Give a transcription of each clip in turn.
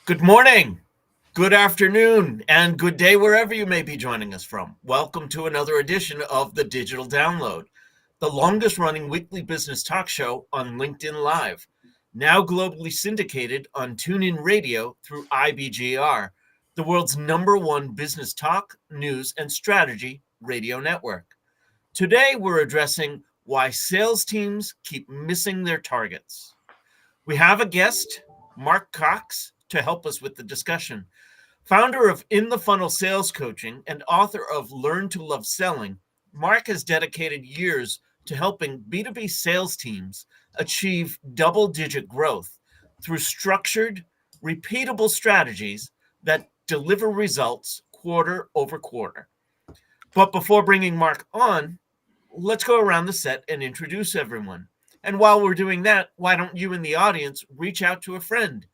Good morning, good afternoon, and good day wherever you may be joining us from. Welcome to another edition of the Digital Download, the longest running weekly business talk show on LinkedIn Live, now globally syndicated on TuneIn Radio through IBGR, the world's #1 business talk, news, and strategy radio network. Today, we're addressing why sales teams keep missing their targets. We have a guest, Mark Cox, to help us with the discussion. Founder of In the Funnel Sales Coaching and author of Learn to Love Selling, Mark has dedicated years to helping B2B sales teams achieve double-digit growth through structured, repeatable strategies that deliver results quarter over quarter. But before bringing Mark on, let's go around the set and introduce everyone. And while we're doing that, why don't you in the audience reach out to a friend,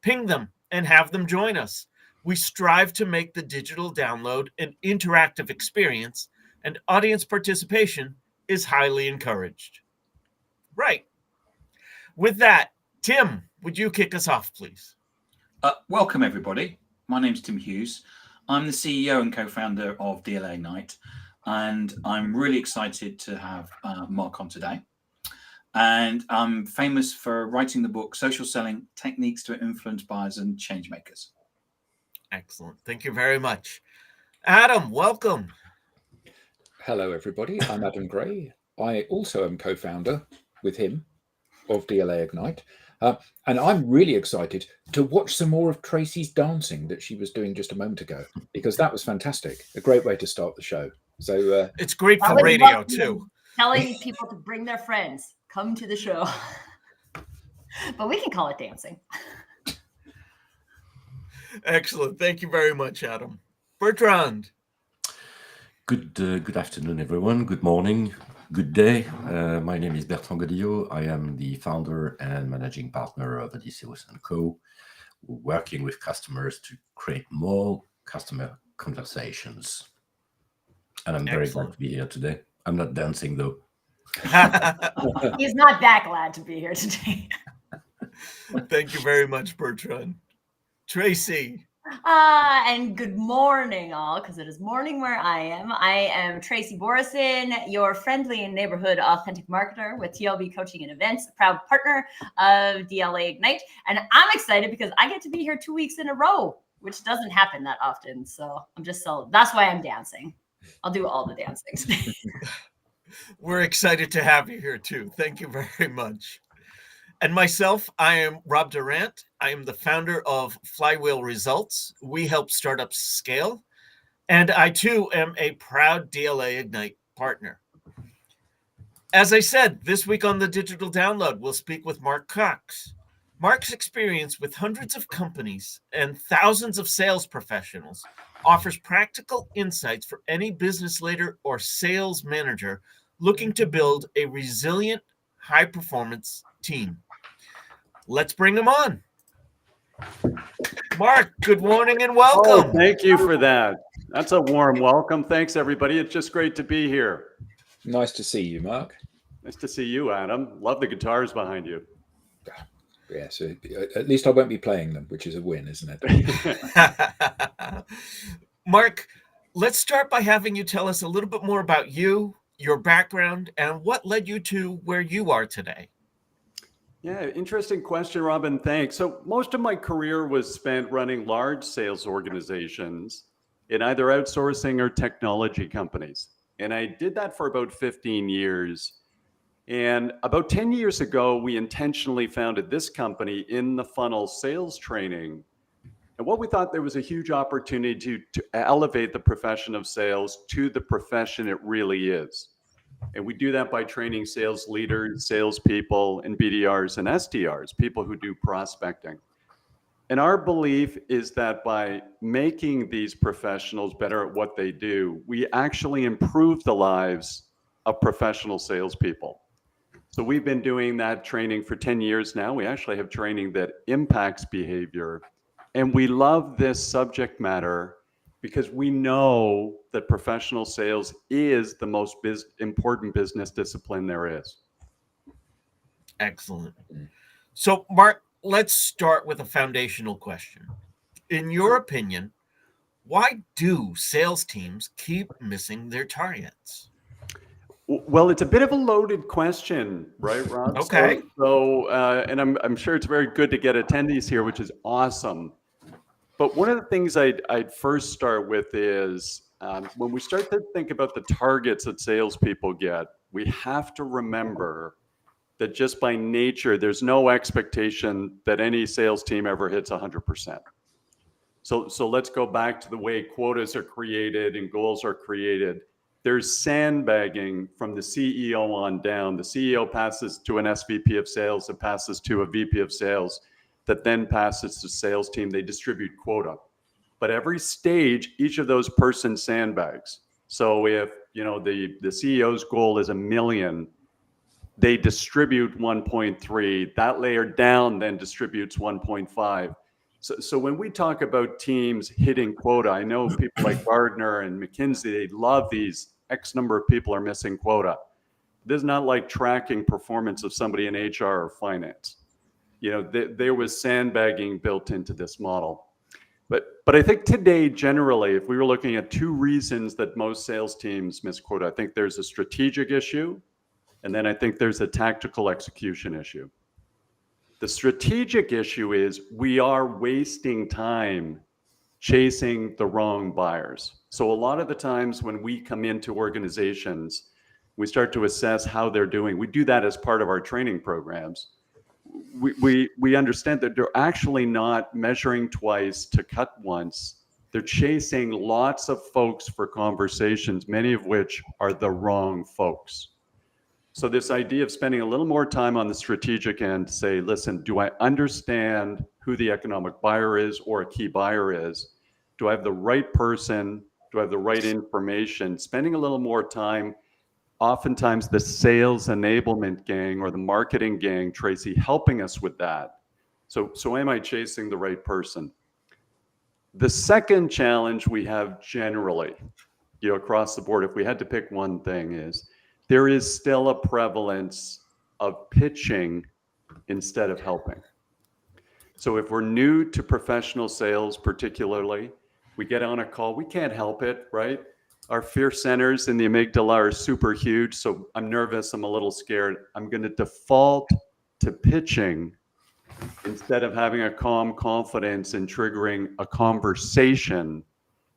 ping them, and have them join us? We strive to make the digital download an interactive experience, and audience participation is highly encouraged. Right. With that, Tim, would you kick us off, please? Welcome, everybody. My name's Tim Hughes. I'm the CEO and co-founder of DLA Ignite, and I'm really excited to have Mark on today. And I'm famous for writing the book, Social Selling, Techniques to Influence Buyers and Change Makers. Excellent. Thank you very much. Adam, welcome. Hello, everybody. I'm Adam Gray. I also am co-founder with him of DLA Ignite. And I'm really excited to watch some more of Tracy's dancing that she was doing just a moment ago, because that was fantastic. A great way to start the show. So it's great for radio, too. Telling people to bring their friends, come to the show. But we can call it dancing. Excellent. Thank you very much, Adam. Bertrand. Good afternoon, everyone. Good morning. Good day. My name is Bertrand Godillot. I am the founder and managing partner of Odysseus & Co., working with customers to create more customer conversations. And I'm very glad to be here today. I'm not dancing, though. He's not that glad to be here today. Thank you very much, Bertrand. Tracy. And good morning, all, because it is morning where I am. I am Tracy Borison, your friendly and neighborhood authentic marketer with TLB Coaching and Events, a proud partner of DLA Ignite. And I'm excited because I get to be here 2 weeks in a row, which doesn't happen that often. So that's why I'm dancing. I'll do all the dancing today. We're excited to have you here, too. Thank you very much. And myself, I am Rob Durant. I am the founder of Flywheel Results. We help startups scale. And I, too, am a proud DLA Ignite partner. As I said, this week on the Digital Download, we'll speak with Mark Cox. Mark's experience with hundreds of companies and thousands of sales professionals offers practical insights for any business leader or sales manager looking to build a resilient, high-performance team. Let's bring him on. Mark, good morning and welcome. Oh, thank you for that. That's a warm welcome. Thanks, everybody. It's just great to be here. nice to see you, Mark. Nice to see you, Adam. Love the guitars behind you. Yeah, so at least I won't be playing them, which is a win, isn't it? Mark, let's start by having you tell us a little bit more about you, your background, and what led you to where you are today. Yeah, interesting question, Robin. Thanks. So most of my career was spent running large sales organizations in either outsourcing or technology companies. And I did that for about 15 years. And about 10 years ago, we intentionally founded this company, In the Funnel Sales Training. And what we thought there was a huge opportunity to elevate the profession of sales to the profession it really is. And we do that by training sales leaders, salespeople, and BDRs and SDRs, people who do prospecting. And our belief is that by making these professionals better at what they do, we actually improve the lives of professional salespeople. So we've been doing that training for 10 years now. We actually have training that impacts behavior. And we love this subject matter because we know that professional sales is the most important business discipline there is. Excellent. So, Mark, let's start with a foundational question. In your opinion, why do sales teams keep missing their targets? Well, it's a bit of a loaded question, right, Rob? Okay. And I'm sure it's very good to get attendees here, which is awesome. But one of the things I'd first start with is when we start to think about the targets that salespeople get, we have to remember that just by nature, there's no expectation that any sales team ever hits 100%. So let's go back to the way quotas are created and goals are created. There's sandbagging from the CEO on down. The CEO passes to an SVP of sales, that passes to a VP of sales, that then passes to sales team. They distribute quota. But every stage, each of those persons sandbags. So if the CEO's goal is 1 million, they distribute 1.3. That layer down then distributes 1.5. So when we talk about teams hitting quota, I know people like Gardner and McKinsey, they love these X number of people are missing quota. This is not like tracking performance of somebody in HR or finance. There was sandbagging built into this model. But I think today, generally, if we were looking at 2 reasons that most sales teams miss quota, I think there's a strategic issue, and then I think there's a tactical execution issue. The strategic issue is we are wasting time chasing the wrong buyers. So a lot of the times when we come into organizations, we start to assess how they're doing. We do that as part of our training programs. We understand that they're actually not measuring twice to cut once. They're chasing lots of folks for conversations, many of which are the wrong folks. So this idea of spending a little more time on the strategic end to say, listen, do I understand who the economic buyer is or a key buyer is? Do I have the right person? Do I have the right information? Spending a little more time, oftentimes the sales enablement gang or the marketing gang, Tracy, helping us with that. So am I chasing the right person? The second challenge we have generally, across the board, if we had to pick one thing, is there is still a prevalence of pitching instead of helping. So if we're new to professional sales, particularly, we get on a call, we can't help it, right? Our fear centers in the amygdala are super huge. So I'm nervous, I'm a little scared. I'm going to default to pitching instead of having a calm confidence and triggering a conversation,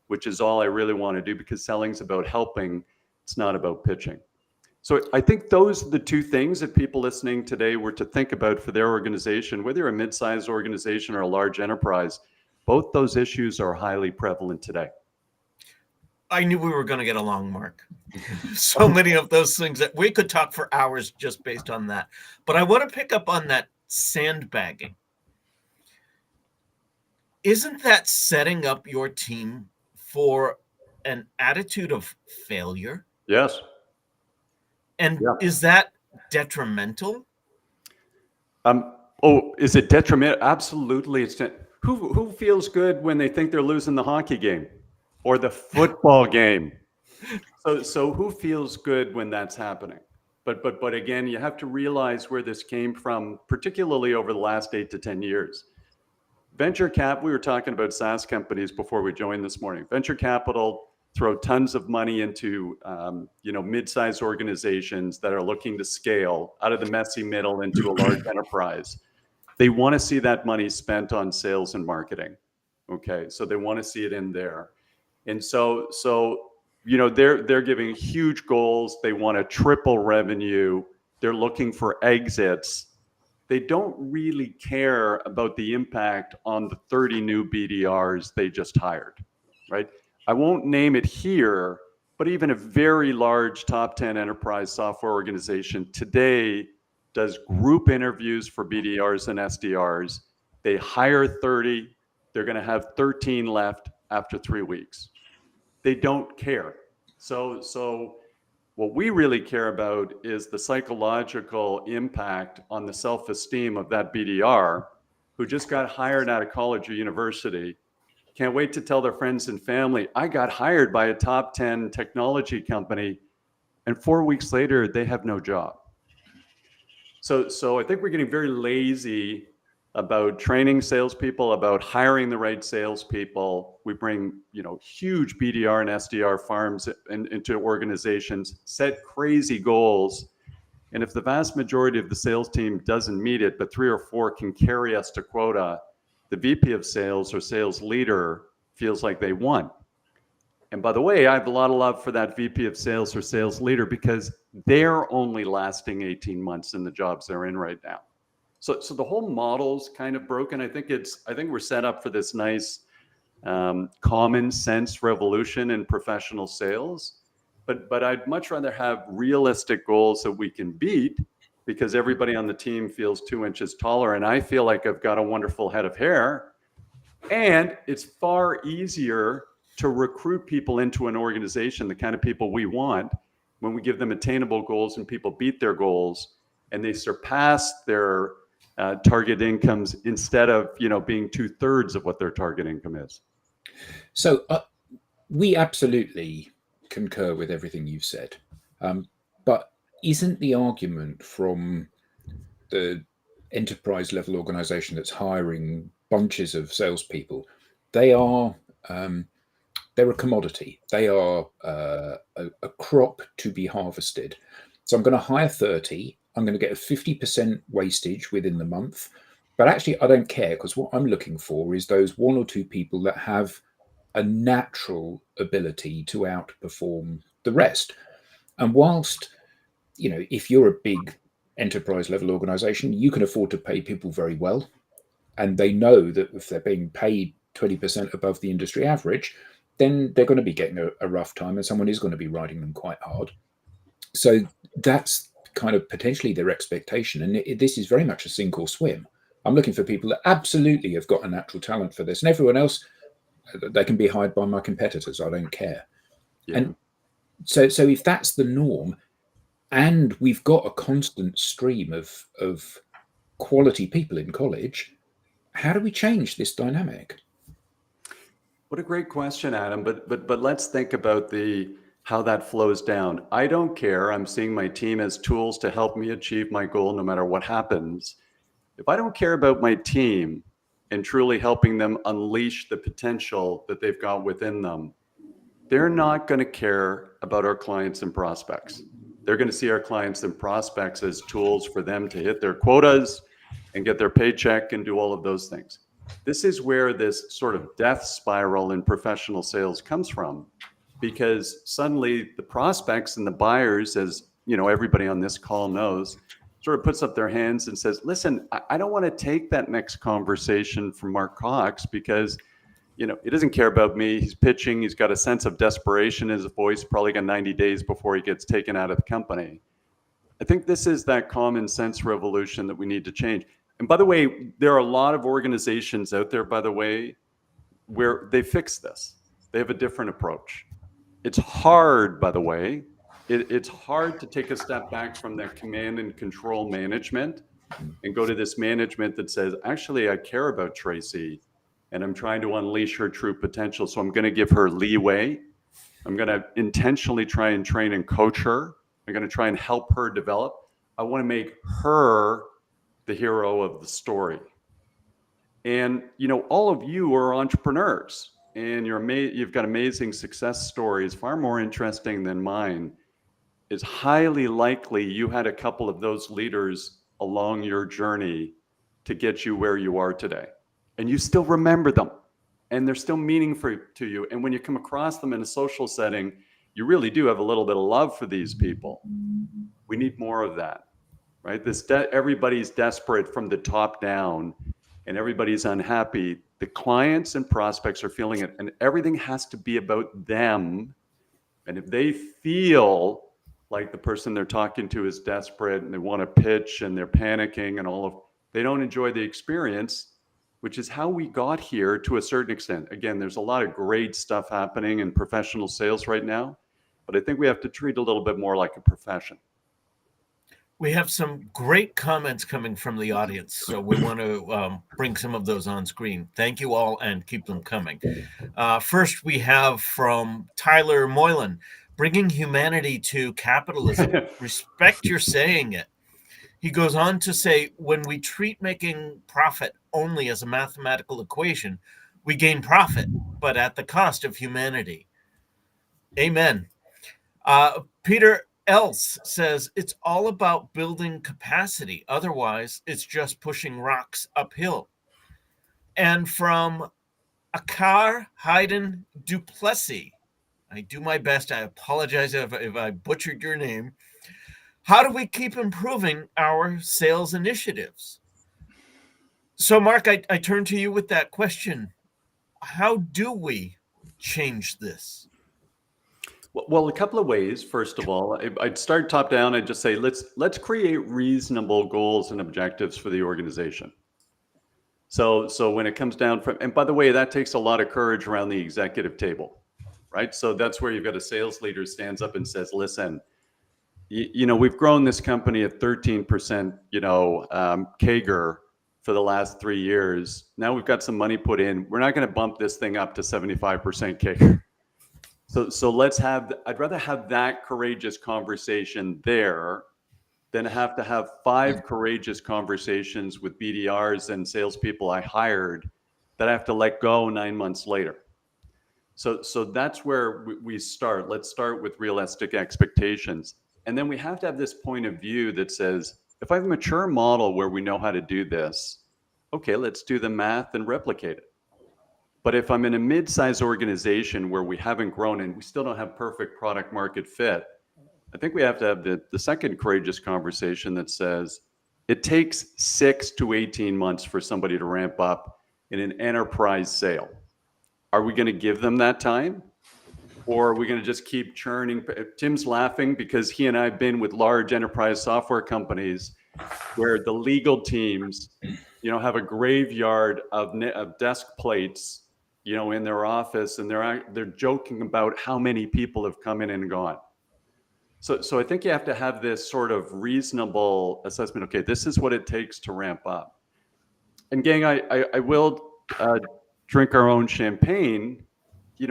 which is all I really want to do, because selling's about helping. It's not about pitching. So I think those are the 2 things that people listening today were to think about for their organization, whether you're a mid-sized organization or a large enterprise. Both those issues are highly prevalent today. I knew we were going to get along, Mark. So many of those things that we could talk for hours just based on that. But I want to pick up on that sandbagging. Isn't that setting up your team for an attitude of failure? Yes. And is that detrimental? Is it detrimental? Absolutely. Who feels good when they think they're losing the hockey game or the football game? So who feels good when that's happening? But again, you have to realize where this came from, particularly over the last 8 to 10 years. Venture cap, we were talking about SaaS companies before we joined this morning. Venture capital throw tons of money into mid-sized organizations that are looking to scale out of the messy middle into a large enterprise. They want to see that money spent on sales and marketing. Okay, so they want to see it in there. And so they're giving huge goals. They want to triple revenue. They're looking for exits. They don't really care about the impact on the 30 new BDRs they just hired, right? I won't name it here, but even a very large top 10 enterprise software organization today does group interviews for BDRs and SDRs. They hire 30. They're going to have 13 left after 3 weeks. They don't care. So what we really care about is the psychological impact on the self-esteem of that BDR who just got hired out of college or university. Can't wait to tell their friends and family, I got hired by a top 10 technology company, and 4 weeks later, they have no job. So I think we're getting very lazy about training salespeople, about hiring the right salespeople. We bring, huge BDR and SDR farms into organizations, set crazy goals. And if the vast majority of the sales team doesn't meet it, but 3 or 4 can carry us to quota, the VP of sales or sales leader feels like they won. And by the way, I have a lot of love for that VP of sales or sales leader because they're only lasting 18 months in the jobs they're in right now. So the whole model's kind of broken. I think we're set up for this nice common sense revolution in professional sales. But I'd much rather have realistic goals that we can beat because everybody on the team feels 2 inches taller and I feel like I've got a wonderful head of hair. And it's far easier to recruit people into an organization, the kind of people we want, when we give them attainable goals and people beat their goals and they surpass their target incomes instead of being 2/3 of what their target income is. So we absolutely concur with everything you've said, but isn't the argument from the enterprise level organization that's hiring bunches of salespeople, they're a commodity, they are a crop to be harvested. So I'm going to hire 30, I'm going to get a 50% wastage within the month. But actually, I don't care because what I'm looking for is those 1 or 2 people that have a natural ability to outperform the rest. And whilst, if you're a big enterprise level organization, you can afford to pay people very well. And they know that if they're being paid 20% above the industry average, then they're going to be getting a rough time and someone is going to be riding them quite hard. So that's kind of potentially their expectation. And this is very much a sink or swim. I'm looking for people that absolutely have got a natural talent for this, and everyone else, they can be hired by my competitors. I don't care. Yeah. And so if that's the norm, and we've got a constant stream of quality people in college, how do we change this dynamic? What a great question, Adam. But let's think about how that flows down. I don't care. I'm seeing my team as tools to help me achieve my goal no matter what happens. If I don't care about my team and truly helping them unleash the potential that they've got within them, they're not going to care about our clients and prospects. They're going to see our clients and prospects as tools for them to hit their quotas and get their paycheck and do all of those things. This is where this sort of death spiral in professional sales comes from, because suddenly the prospects and the buyers, as everybody on this call knows, sort of puts up their hands and says, listen, I don't want to take that next conversation from Mark Cox because he doesn't care about me. He's pitching. He's got a sense of desperation in his voice, probably got 90 days before he gets taken out of the company. I think this is that common sense revolution that we need to change. And by the way, there are a lot of organizations out there, by the way, where they fix this. They have a different approach. It's hard, by the way. It's hard to take a step back from that command and control management and go to this management that says, actually, I care about Tracy and I'm trying to unleash her true potential. So I'm going to give her leeway. I'm going to intentionally try and train and coach her. I'm going to try and help her develop. I want to make her the hero of the story. And, all of you are entrepreneurs and you've got amazing success stories, far more interesting than mine. It's highly likely you had a couple of those leaders along your journey to get you where you are today. And you still remember them and they're still meaningful to you. And when you come across them in a social setting, you really do have a little bit of love for these people. We need more of that, right? Everybody's desperate from the top down and everybody's unhappy. The clients and prospects are feeling it and everything has to be about them. And if they feel like the person they're talking to is desperate and they want to pitch and they're panicking and they don't enjoy the experience, which is how we got here to a certain extent. Again, there's a lot of great stuff happening in professional sales right now, but I think we have to treat it a little bit more like a profession. We have some great comments coming from the audience, so we want to bring some of those on screen. Thank you all and keep them coming. First, we have from Tyler Moylan, bringing humanity to capitalism. Respect your saying it. He goes on to say, when we treat making profit only as a mathematical equation, we gain profit, but at the cost of humanity. Amen. Peter Else says, it's all about building capacity. Otherwise, it's just pushing rocks uphill. And from Akar Hayden Duplessis, I do my best. I apologize if I butchered your name. How do we keep improving our sales initiatives? So, Mark, I turn to you with that question. How do we change this? Well, a couple of ways. First of all, I'd start top down. I'd just say let's create reasonable goals and objectives for the organization. So when it comes down from, and by the way, that takes a lot of courage around the executive table, right? So that's where you've got a sales leader stands up and says, listen, we've grown this company at 13%, CAGR for the last 3 years. Now we've got some money put in. We're not going to bump this thing up to 75% CAGR. So I'd rather have that courageous conversation there than have to have 5 courageous conversations with BDRs and salespeople I hired that I have to let go 9 months later. So that's where we start. Let's start with realistic expectations. And then we have to have this point of view that says, if I have a mature model where we know how to do this, okay, let's do the math and replicate it. But if I'm in a mid-sized organization where we haven't grown and we still don't have perfect product market fit, I think we have to have the second courageous conversation that says it takes 6 to 18 months for somebody to ramp up in an enterprise sale. Are we going to give them that time? Or are we going to just keep churning? Tim's laughing because he and I have been with large enterprise software companies where the legal teams, have a graveyard of desk plates, in their office, and they're joking about how many people have come in and gone. So I think you have to have this sort of reasonable assessment. Okay, this is what it takes to ramp up. And gang, I will drink our own champagne.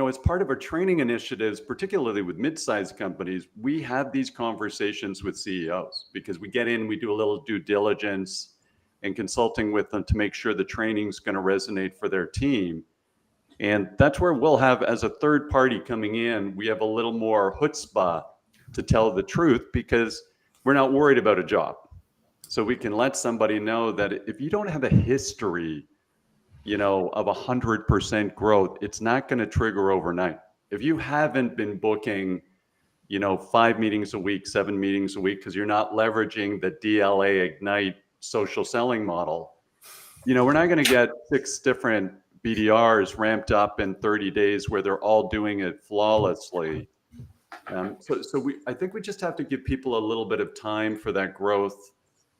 As part of our training initiatives, particularly with mid-sized companies, we have these conversations with CEOs because we get in, we do a little due diligence and consulting with them to make sure the training's going to resonate for their team. And that's where we'll have, as a third party coming in, we have a little more chutzpah to tell the truth because we're not worried about a job. So we can let somebody know that if you don't have a history of 100% growth, it's not going to trigger overnight. If you haven't been booking, 5 meetings a week, 7 meetings a week, because you're not leveraging the DLA Ignite social selling model, we're not going to get 6 different BDRs ramped up in 30 days where they're all doing it flawlessly. I think we just have to give people a little bit of time for that growth.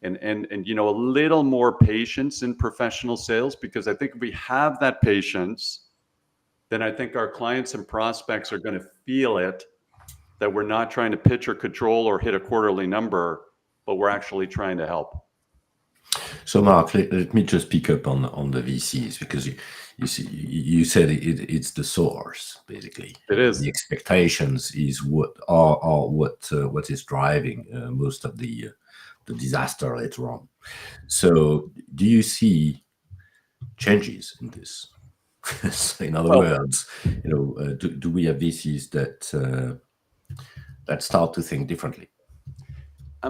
And a little more patience in professional sales, because I think if we have that patience, then I think our clients and prospects are going to feel it, that we're not trying to pitch or control or hit a quarterly number, but we're actually trying to help. So Mark, let me just pick up on the VCs, because you said it's the source, basically. It is. The expectations is what is driving most of the disaster later on. So do you see changes in this? In other words, do we have VCs that start to think differently?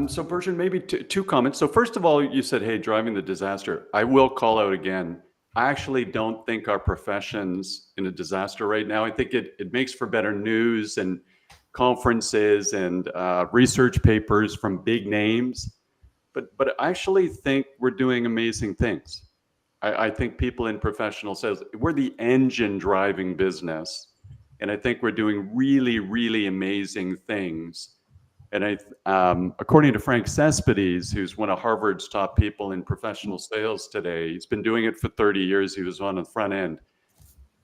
So Bertrand, maybe two comments. So first of all, you said, hey, driving the disaster. I will call out again, I actually don't think our profession's in a disaster right now. I think it makes for better news and conferences and research papers from big names. But I actually think we're doing amazing things. I think people in professional sales, we're the engine driving business. And I think we're doing really, really amazing things. And according to Frank Cespedes, who's one of Harvard's top people in professional sales today, he's been doing it for 30 years. He was on the front end.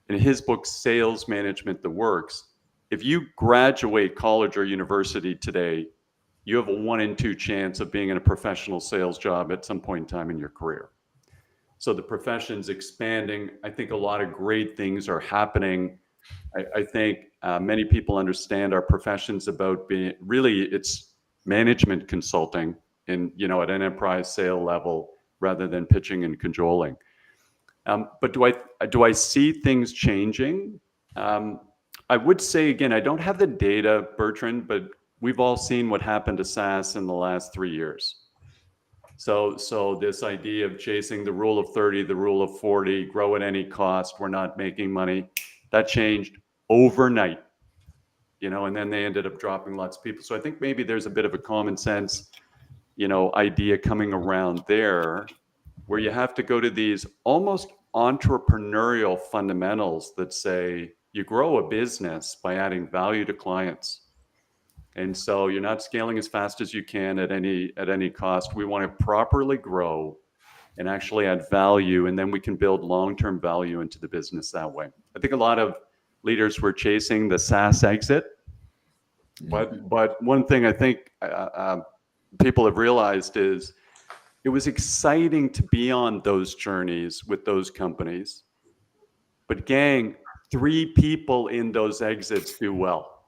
In his book, Sales Management That Works, if you graduate college or university today, you have a 1 in 2 chance of being in a professional sales job at some point in time in your career. So the profession's expanding. I think a lot of great things are happening. I think many people understand our profession's about being, really, it's management consulting. in, you know, at enterprise sale level rather than pitching and cajoling. But do I see things changing? I would say, again, I don't have the data, Bertrand, but we've all seen what happened to SaaS in the last 3 years. So this idea of chasing the rule of 30, the rule of 40, grow at any cost, we're not making money, that changed overnight, you know, and then they ended up dropping lots of people. So I think maybe there's a bit of a common sense, you know, idea coming around there, where you have to go to these almost entrepreneurial fundamentals that say you grow a business by adding value to clients. And so you're not scaling as fast as you can at any cost. We want to properly grow and actually add value, and then we can build long-term value into the business that way. I think a lot of leaders were chasing the SaaS exit, but one thing I think people have realized is it was exciting to be on those journeys with those companies, but gang, 3 people in those exits do well.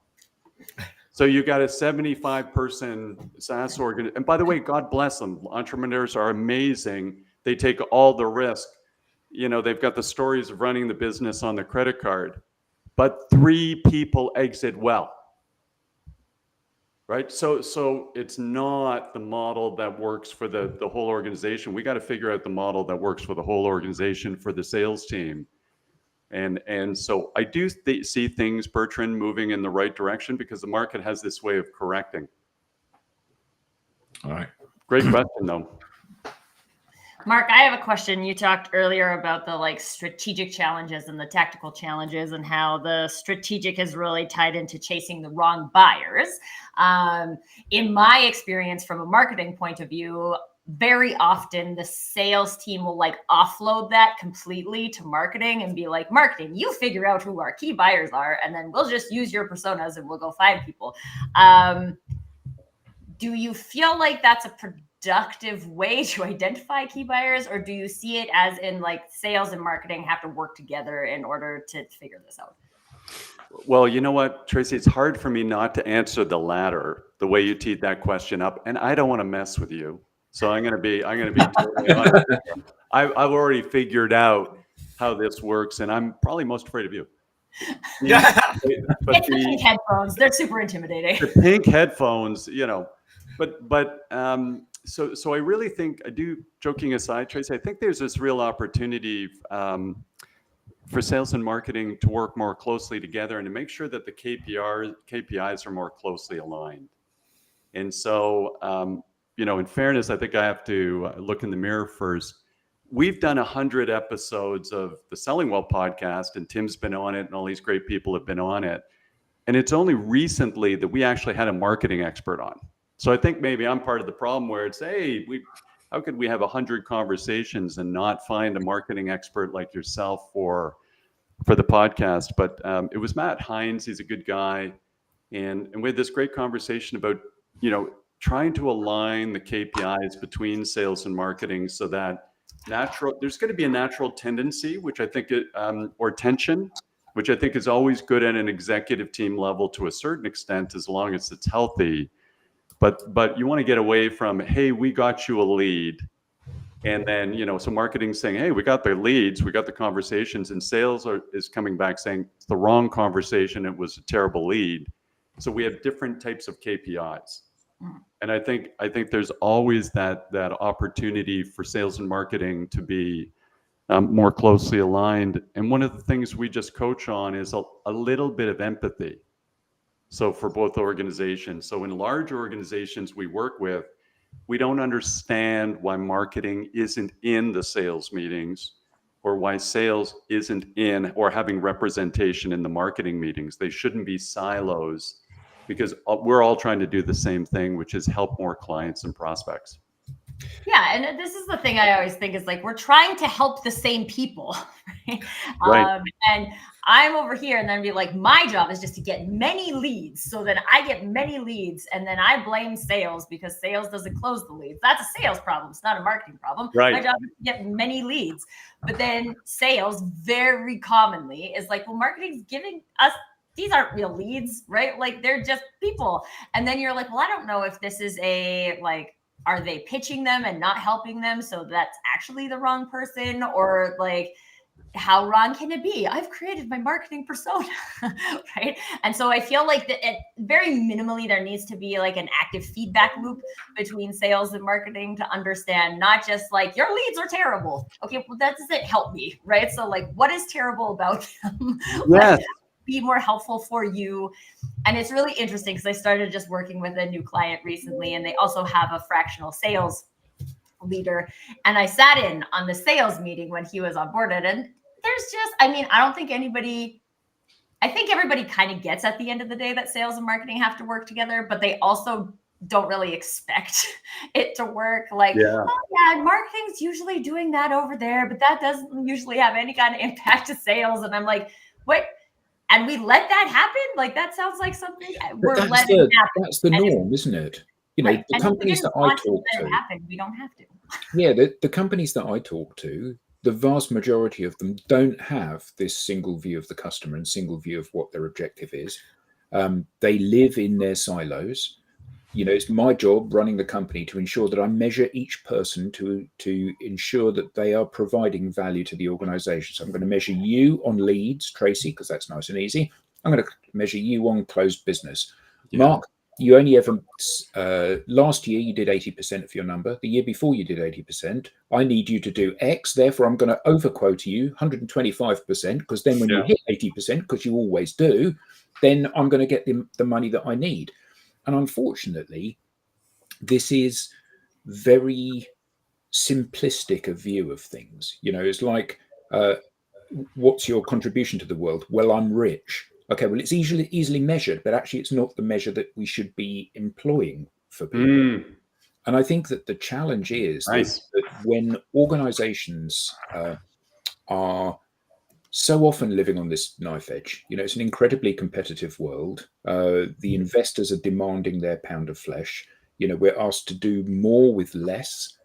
So you got a 75-person SaaS organization. And by the way, God bless them. Entrepreneurs are amazing. They take all the risk. You know, they've got the stories of running the business on the credit card, but 3 people exit well, right? So it's not the model that works for the whole organization. We got to figure out the model that works for the whole organization, for the sales team. And so I do see things, Bertrand, moving in the right direction because the market has this way of correcting. All right. Great question, though. Mark, I have a question. You talked earlier about the like strategic challenges and the tactical challenges and how the strategic is really tied into chasing the wrong buyers. In my experience from a marketing point of view, very often the sales team will like offload that completely to marketing and be like, marketing, you figure out who our key buyers are, and then we'll just use your personas and we'll go find people. Do you feel like that's a productive way to identify key buyers, or do you see it as in like sales and marketing have to work together in order to figure this out? Well, you know what, Tracy, it's hard for me not to answer the latter, the way you teed that question up, and I don't want to mess with you. So I'm going to be totally honest. I've already figured out how this works, and I'm probably most afraid of you. Yeah. But it's the pink headphones. They're super intimidating. The pink headphones, you know, but so I really think, I do, joking aside, Tracy, I think there's this real opportunity for sales and marketing to work more closely together and to make sure that the KPIs are more closely aligned. And so, you know, in fairness, I think I have to look in the mirror first. We've done 100 episodes of the Selling Well podcast, and Tim's been on it, and all these great people have been on it. And it's only recently that we actually had a marketing expert on. So I think maybe I'm part of the problem where it's, hey, how could we have 100 conversations and not find a marketing expert like yourself for the podcast? But it was Matt Hines. He's a good guy. And we had this great conversation about, you know, trying to align the KPIs between sales and marketing so that there's going to be a natural tendency, which I think, or tension, which I think is always good at an executive team level to a certain extent, as long as it's healthy. But you want to get away from, hey, we got you a lead. And then, you know, so marketing's saying, hey, we got the leads, we got the conversations, and sales is coming back saying it's the wrong conversation, it was a terrible lead. So we have different types of KPIs. And I think there's always that opportunity for sales and marketing to be more closely aligned. And one of the things we just coach on is a little bit of empathy. So for both organizations. So in large organizations we work with, we don't understand why marketing isn't in the sales meetings, or why sales isn't in or having representation in the marketing meetings. They shouldn't be silos, because we're all trying to do the same thing, which is help more clients and prospects. Yeah, and this is the thing I always think is like, we're trying to help the same people, right? Right. And I'm over here, and then be like, my job is just to get many leads, so that I get many leads, and then I blame sales because sales doesn't close the leads. That's a sales problem. It's not a marketing problem. Right. My job is to get many leads. But then sales very commonly is like, well, marketing's giving us, these aren't real leads, right? Like, they're just people. And then you're like, well, I don't know if this is a like are they pitching them and not helping them? So that's actually the wrong person, or like, how wrong can it be? I've created my marketing persona, right? And so I feel like that very minimally there needs to be like an active feedback loop between sales and marketing to understand, not just like your leads are terrible. Okay, well, that doesn't help me, right? So like, what is terrible about them? Yes. Be more helpful for you. And it's really interesting because I started just working with a new client recently, and they also have a fractional sales leader. And I sat in on the sales meeting when he was onboarded, and there's just, I mean, I think everybody kind of gets at the end of the day that sales and marketing have to work together, but they also don't really expect it to work. Like, oh yeah, marketing's usually doing that over there, but that doesn't usually have any kind of impact to sales. And I'm like, what? And we let that happen? Like, that sounds like something we're letting happen. That's the norm, isn't it? You know, the companies that I talk to, we don't have to. Yeah, the companies that I talk to, the vast majority of them don't have this single view of the customer and single view of what their objective is. They live in their silos. You know, it's my job running the company to ensure that I measure each person to ensure that they are providing value to the organization. So I'm going to measure you on leads, Tracy, because that's nice and easy. I'm going to measure you on closed business. Yeah. Mark, you only ever, last year you did 80% of your number. The year before you did 80%. I need you to do X. Therefore, I'm going to overquote you 125%, because then when you hit 80%, because you always do, then I'm going to get the money that I need. And unfortunately, this is very simplistic a view of things. You know, it's like, what's your contribution to the world? Well, I'm rich. Okay, well, it's easily measured, but actually it's not the measure that we should be employing for people. And I think that the challenge is that when organizations are so often living on this knife edge, you know, it's an incredibly competitive world. The investors are demanding their pound of flesh. You know, we're asked to do more with less.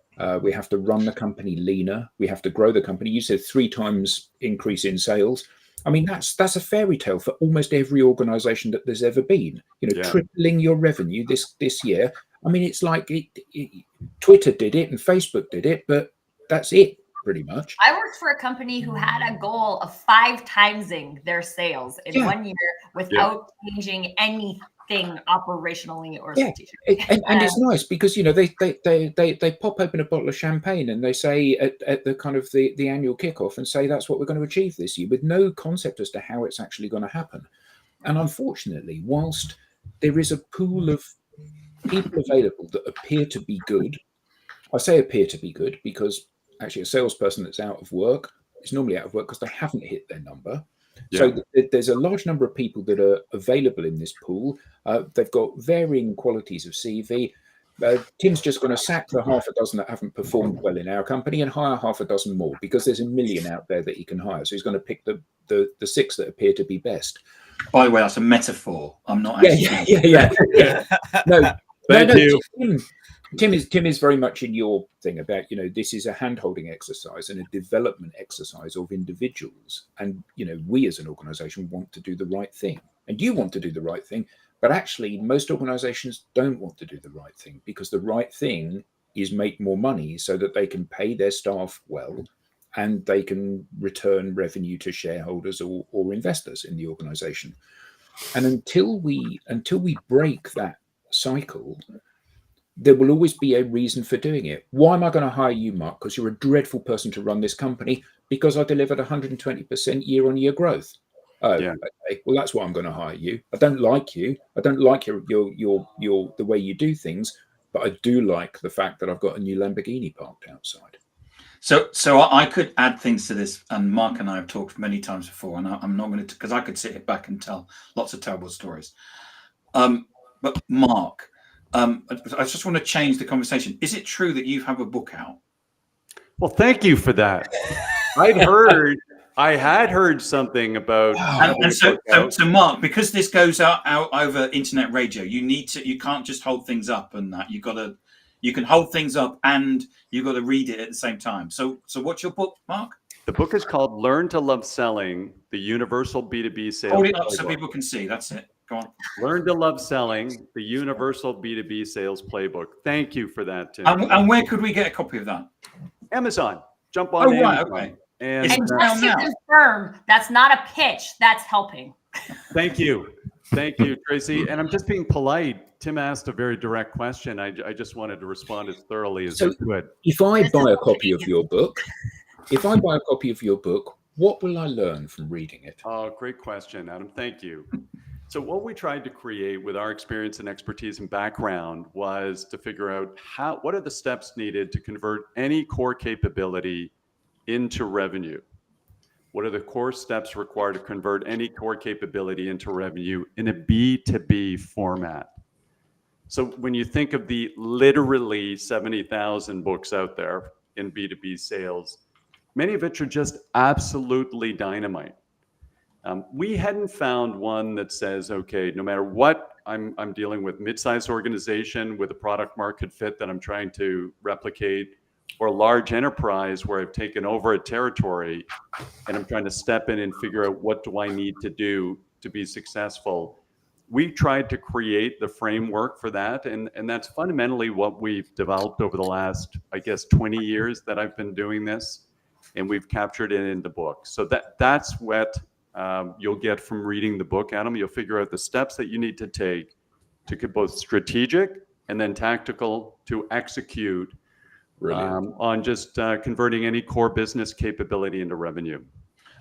We have to run the company leaner. We have to grow the company. You said 3 times increase in sales. I mean, that's a fairy tale for almost every organization that there's ever been. You know, tripling your revenue this year. I mean, it's like Twitter did it and Facebook did it, but that's it. Pretty much. I worked for a company who had a goal of 5 timesing their sales in 1 year without changing anything operationally or strategically. And it's nice because, you know, they pop open a bottle of champagne and they say at the kind of the annual kickoff and say that's what we're going to achieve this year, with no concept as to how it's actually going to happen. And unfortunately, whilst there is a pool of people available that appear to be good, I say appear to be good because actually a salesperson that's out of work is normally out of work because they haven't hit their number. So there's a large number of people that are available in this pool. They've got varying qualities of CV. Tim's just going to sack the half a dozen that haven't performed well in our company and hire half a dozen more because there's a million out there that he can hire. So he's going to pick the 6 that appear to be best. By the way, that's a metaphor. I'm not actually. Yeah. No, Thank you. Tim is very much in your thing about, you know, this is a hand-holding exercise and a development exercise of individuals. And, you know, we as an organization want to do the right thing. And you want to do the right thing. But actually, most organizations don't want to do the right thing because the right thing is make more money so that they can pay their staff well and they can return revenue to shareholders or investors in the organization. And until we break that cycle, there will always be a reason for doing it. Why am I going to hire you, Mark? Because you're a dreadful person to run this company. Because I delivered 120% year-on-year growth. Oh, okay. Well, that's why I'm going to hire you. I don't like you. I don't like your the way you do things. But I do like the fact that I've got a new Lamborghini parked outside. So I could add things to this, and Mark and I have talked many times before, and I'm not going to, because I could sit back and tell lots of terrible stories. But Mark, I just want to change the conversation. Is it true that you have a book out? Well, thank you for that. I had heard something about. So Mark, because this goes out over internet radio, you can't just hold things up and that. You can hold things up and you've got to read it at the same time. So what's your book, Mark? The book is called Learn to Love Selling, the Universal B2B Sales. Hold it up so people can see. That's it. Go on. Learn to Love Selling, the Universal B2B Sales Playbook. Thank you for that, Tim. And where could we get a copy of that? Amazon. Jump on Oh, right, Amazon. okay. And It's And down just to now. confirm, that's not a pitch. That's helping. thank you. Thank you, Tracy. And I'm just being polite. Tim asked a very direct question. I just wanted to respond as thoroughly as I could. If I This buy is a copy of your book, what will I learn from reading it? Oh, great question, Adam. Thank you. So what we tried to create with our experience and expertise and background was to figure out what are the steps needed to convert any core capability into revenue? What are the core steps required to convert any core capability into revenue in a B2B format? So when you think of the literally 70,000 books out there in B2B sales, many of which are just absolutely dynamite. We hadn't found one that says, okay, no matter what I'm dealing with, mid-sized organization with a product market fit that I'm trying to replicate, or a large enterprise where I've taken over a territory and I'm trying to step in and figure out what do I need to do to be successful. We tried to create the framework for that. And that's fundamentally what we've developed over the last, I guess, 20 years that I've been doing this. And we've captured it in the book. So that's what you'll get from reading the book, Adam. You'll figure out the steps that you need to take to get both strategic and then tactical to execute on just converting any core business capability into revenue.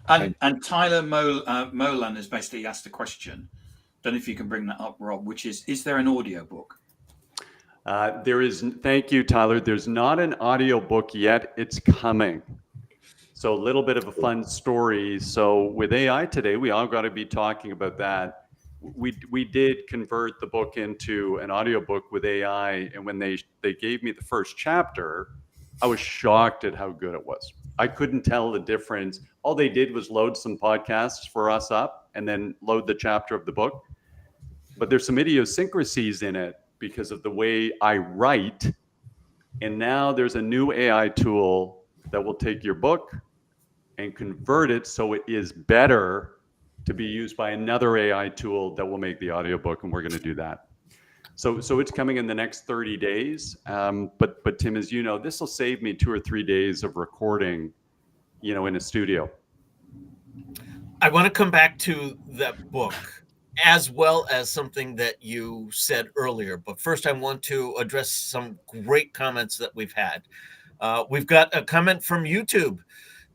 And Tyler Molan has basically asked a question. Don't know if you can bring that up, Rob, which is there an audio book? There is. Thank you, Tyler. There's not an audio book yet. It's coming. So a little bit of a fun story. So with AI today, we all got to be talking about that. We did convert the book into an audiobook with AI, and when they gave me the first chapter, I was shocked at how good it was. I couldn't tell the difference. All they did was load some podcasts for us up and then load the chapter of the book. But there's some idiosyncrasies in it because of the way I write. And now there's a new AI tool that will take your book and convert it so it is better to be used by another AI tool that will make the audiobook, and we're going to do that. So it's coming in the next 30 days. But Tim, as you know, this will save me 2 or 3 days of recording, in a studio. I want to come back to that book as well as something that you said earlier. But first, I want to address some great comments that we've had. We've got a comment from YouTube.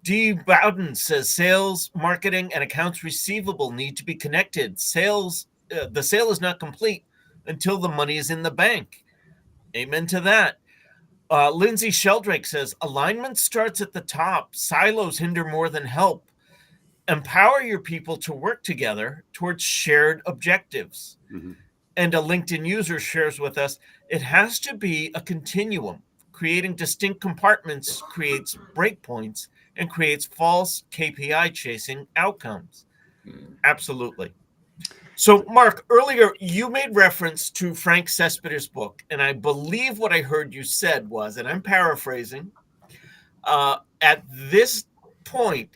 D. Bowden says sales, marketing, and accounts receivable need to be connected. The sale is not complete until the money is in the bank. Amen to that. Lindsay Sheldrake says alignment starts at the top. Silos hinder more than help. Empower your people to work together towards shared objectives. Mm-hmm. And a LinkedIn user shares with us, it has to be a continuum. Creating distinct compartments creates breakpoints and creates false KPI chasing outcomes. Absolutely. So, Mark, earlier you made reference to Frank Cespedes' book, and I believe what I heard you said was, and I'm paraphrasing, at this point,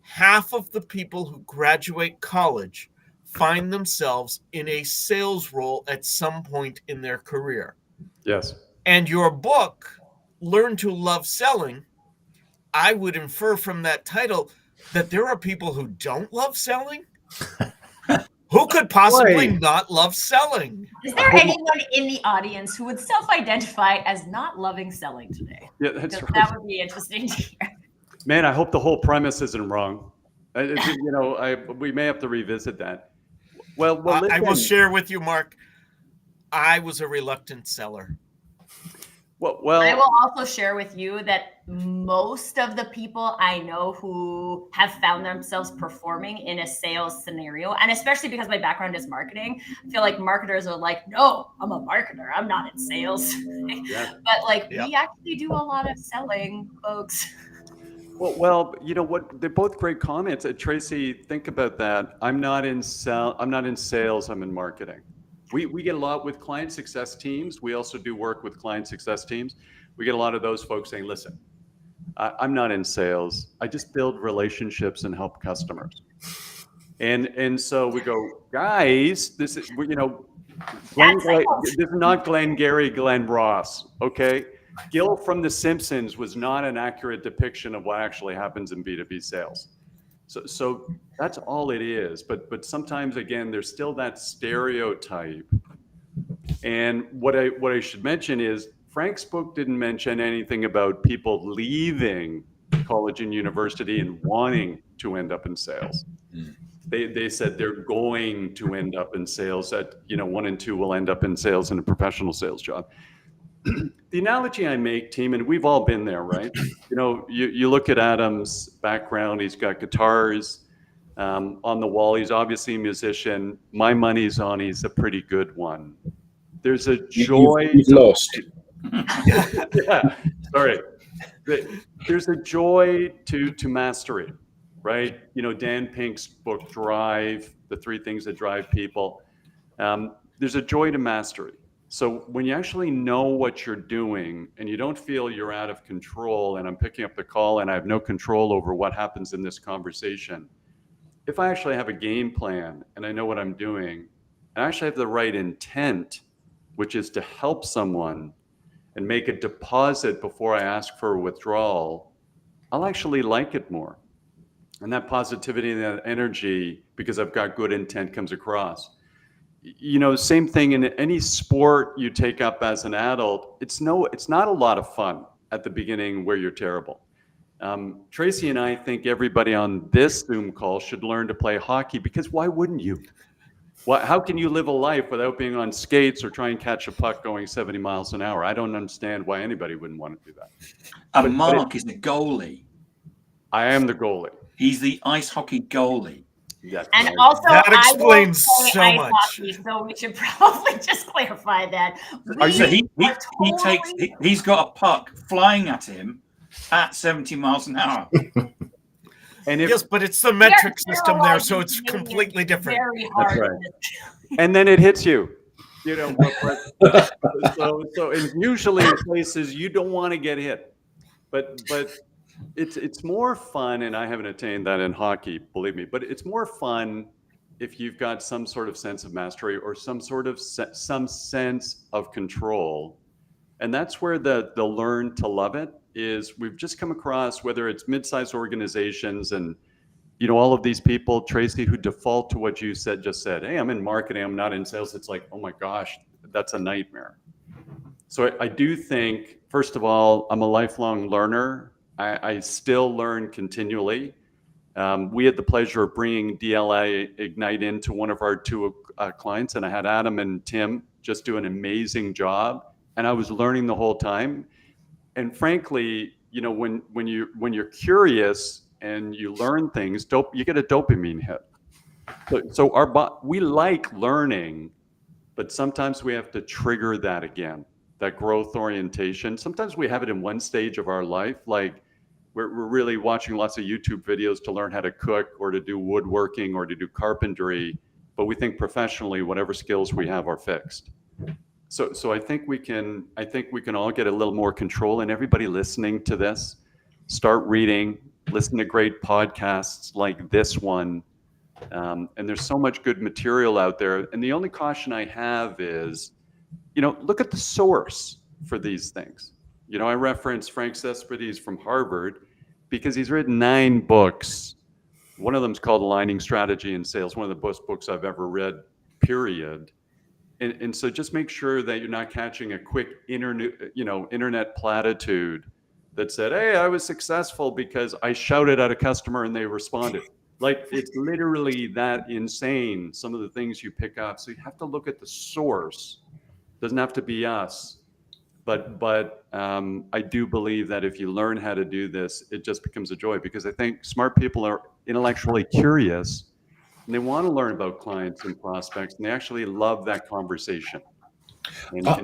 half of the people who graduate college find themselves in a sales role at some point in their career. Yes. And your book, Learn to Love Selling, I would infer from that title that there are people who don't love selling. Who could possibly not love selling? Is there anyone in the audience who would self-identify as not loving selling today? Yeah, that's right. That would be interesting to hear. Man, I hope the whole premise isn't wrong. We may have to revisit that. Well, I will share with you, Mark. I was a reluctant seller. Well, I will also share with you that most of the people I know who have found themselves performing in a sales scenario, and especially because my background is marketing, I feel like marketers are like, no, I'm a marketer. I'm not in sales. Yeah. But we actually do a lot of selling, folks. Well, you know what? They're both great comments. Tracy, think about that. I'm not in sales. I'm in marketing. We get a lot with client success teams. We also do work with client success teams. We get a lot of those folks saying, listen, I'm not in sales. I just build relationships and help customers. And so we go, guys, this is, you know, this is not Glenn Gary, Glenn Ross, okay? Gil from The Simpsons was not an accurate depiction of what actually happens in B2B sales. So that's all it is. But sometimes, again, there's still that stereotype. And what I should mention is Frank's book didn't mention anything about people leaving college and university and wanting to end up in sales. They said they're going to end up in sales, that, you know, 1 and 2 will end up in sales in a professional sales job. The analogy I make, team, and we've all been there, right? You know, you look at Adam's background, he's got guitars on the wall. He's obviously a musician. My money's on he's a pretty good one. There's a joy. You've lost. Yeah, sorry. There's a joy to mastery, right? You know, Dan Pink's book, Drive, the 3 things that drive people. There's a joy to mastery. So when you actually know what you're doing and you don't feel you're out of control, and I'm picking up the call and I have no control over what happens in this conversation, if I actually have a game plan and I know what I'm doing, and I actually have the right intent, which is to help someone and make a deposit before I ask for a withdrawal, I'll actually like it more. And that positivity and that energy, because I've got good intent, comes across. You know, same thing in any sport you take up as an adult. It's not a lot of fun at the beginning where you're terrible. Tracy and I think everybody on this Zoom call should learn to play hockey, because why wouldn't you? How can you live a life without being on skates or try and catch a puck going 70 miles an hour? I don't understand why anybody wouldn't want to do that. And Mark is the goalie. I am the goalie. He's the ice hockey goalie. Yes, And right. also, That I explains don't play so ice much. hockey, so we should probably just clarify that. So he's got a puck flying at him at 70 miles an hour. And if, Yes, but it's the metric system there, so it's completely different. Very hard. That's right. And then it hits you. You know, so and usually in places you don't want to get hit, but it's more fun, and I haven't attained that in hockey, believe me. But it's more fun if you've got some sort of sense of mastery or some sort of some sense of control, and that's where the learn to love it is. We've just come across, whether it's mid-sized organizations and, you know, all of these people, Tracy, who default to what you just said. Hey, I'm in marketing, I'm not in sales. It's like, oh my gosh, that's a nightmare. So I do think, first of all, I'm a lifelong learner. I still learn continually. We had the pleasure of bringing DLA Ignite into one of our 2 clients, and I had Adam and Tim just do an amazing job, and I was learning the whole time. And frankly, you know, when you're curious and you learn things, you get a dopamine hit. So we like learning, but sometimes we have to trigger that again, that growth orientation. Sometimes we have it in one stage of our life, like we're really watching lots of YouTube videos to learn how to cook or to do woodworking or to do carpentry, but we think professionally, whatever skills we have are fixed. So I think we can all get a little more control, and everybody listening to this, start reading, listen to great podcasts like this one. And there's so much good material out there. And the only caution I have is, you know, look at the source for these things. You know, I reference Frank Cespedes from Harvard because he's written 9 books. One of them's called Aligning Strategy in Sales, one of the best books I've ever read, period. And so just make sure that you're not catching a quick internet platitude that said, hey, I was successful because I shouted at a customer and they responded. Like, it's literally that insane, some of the things you pick up. So you have to look at the source. It doesn't have to be us. But I do believe that if you learn how to do this, it just becomes a joy, because I think smart people are intellectually curious and they want to learn about clients and prospects, and they actually love that conversation.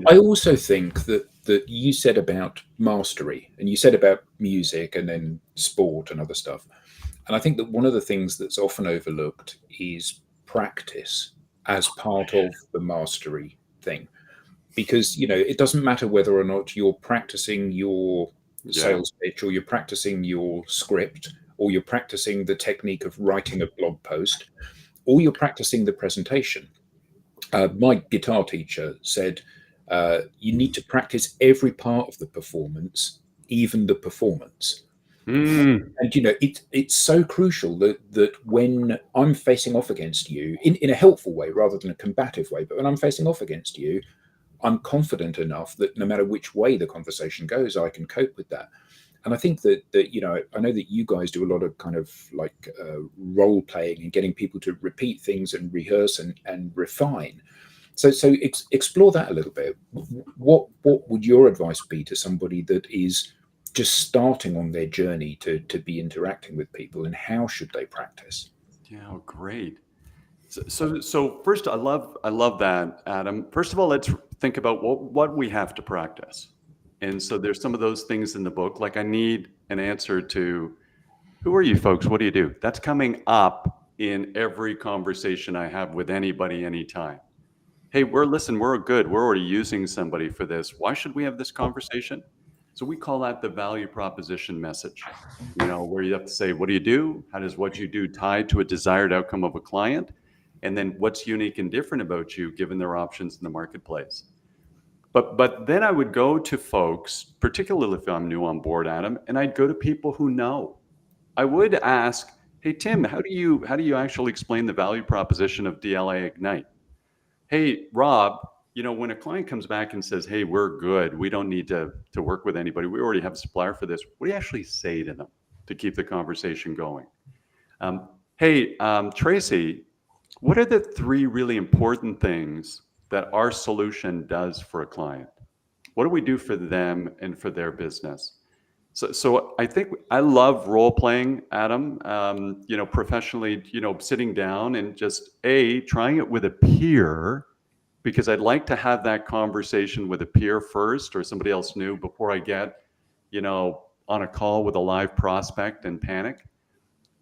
I also think that you said about mastery, and you said about music and then sport and other stuff. And I think that one of the things that's often overlooked is practice as part of the mastery thing. Because, you know, it doesn't matter whether or not you're practicing your sales pitch, or you're practicing your script, or you're practicing the technique of writing a blog post. or you're practicing the presentation. My guitar teacher said, you need to practice every part of the performance, even the performance. And it's so crucial that when I'm facing off against you in a helpful way rather than a combative way, but when I'm facing off against you, I'm confident enough that no matter which way the conversation goes, I can cope with that. And I think that I know that you guys do a lot of kind of like role playing and getting people to repeat things and rehearse and refine. So explore that a little bit. What would your advice be to somebody that is just starting on their journey to be interacting with people, and how should they practice? Yeah, great. So first, I love that, Adam. First of all, let's think about what we have to practice. And so there's some of those things in the book, like I need an answer to, who are you folks? What do you do? That's coming up in every conversation I have with anybody, anytime. Hey, we're good. We're already using somebody for this. Why should we have this conversation? So we call that the value proposition message, where you have to say, what do you do? How does what you do tie to a desired outcome of a client? And then what's unique and different about you given their options in the marketplace? But then I would go to folks, particularly if I'm new on board, Adam, and I'd go to people who know. I would ask, hey, Tim, how do you actually explain the value proposition of DLA Ignite? Hey, Rob, when a client comes back and says, hey, we're good, we don't need to work with anybody, we already have a supplier for this, what do you actually say to them to keep the conversation going? Hey, Tracy, what are the 3 really important things that our solution does for a client? What do we do for them and for their business? So I think I love role playing, Adam, professionally, sitting down and just trying it with a peer, because I'd like to have that conversation with a peer first or somebody else new before I get, on a call with a live prospect and panic.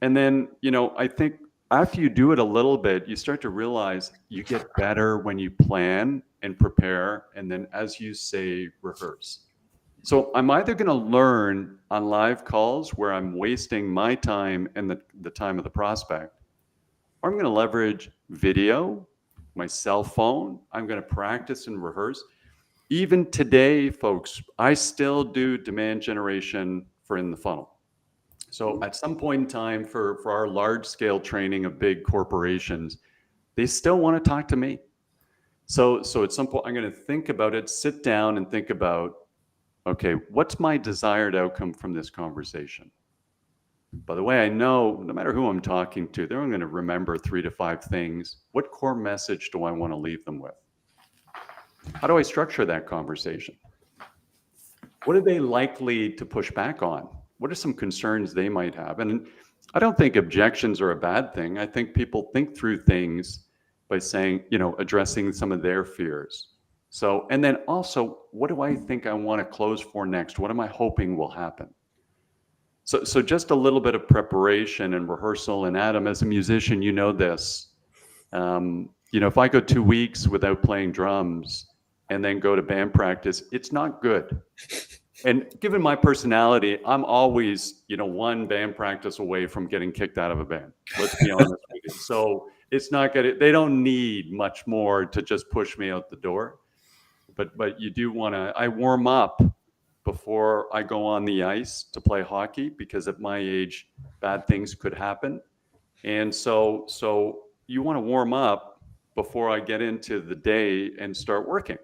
And then, I think after you do it a little bit, you start to realize you get better when you plan and prepare. And then, as you say, rehearse. So I'm either going to learn on live calls where I'm wasting my time and the time of the prospect, or I'm going to leverage video, my cell phone. I'm going to practice and rehearse. Even today, folks, I still do demand generation for in the funnel. So at some point in time for our large scale training of big corporations, they still want to talk to me. So at some point I'm going to think about it, sit down and think about, okay, what's my desired outcome from this conversation? By the way, I know no matter who I'm talking to, they're going to remember 3 to 5 things. What core message do I want to leave them with? How do I structure that conversation? What are they likely to push back on? What are some concerns they might have? And I don't think objections are a bad thing. I think people think through things by saying, addressing some of their fears. So, and then also, what do I think I want to close for next? What am I hoping will happen? So just a little bit of preparation and rehearsal. And Adam, as a musician, you know this. If I go 2 weeks without playing drums and then go to band practice, it's not good. And given my personality, I'm always, one band practice away from getting kicked out of a band. Let's be honest with you. So it's not good. They don't need much more to just push me out the door. But you do want to, I warm up before I go on the ice to play hockey, because at my age, bad things could happen. And so you want to warm up before I get into the day and start working.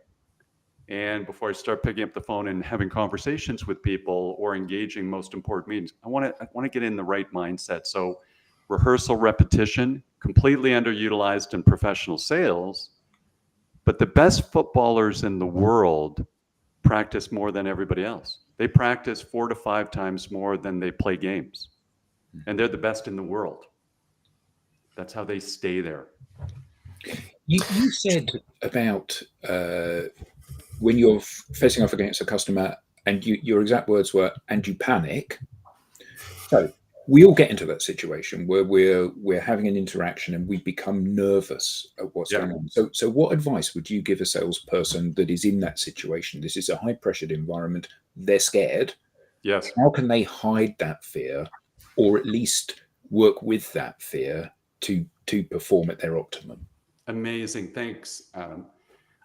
And before I start picking up the phone and having conversations with people or engaging most important meetings, I want to get in the right mindset. So rehearsal, repetition, completely underutilized in professional sales. But the best footballers in the world practice more than everybody else. They practice 4 to 5 times more than they play games. And they're the best in the world. That's how they stay there. You said about when you're facing off against a customer, and your exact words were, and you panic. So we all get into that situation where we're having an interaction and we become nervous at what's going on. So what advice would you give a salesperson that is in that situation? This is a high pressured environment. They're scared. Yes. How can they hide that fear, or at least work with that fear to to perform at their optimum. Amazing. Thanks, Adam.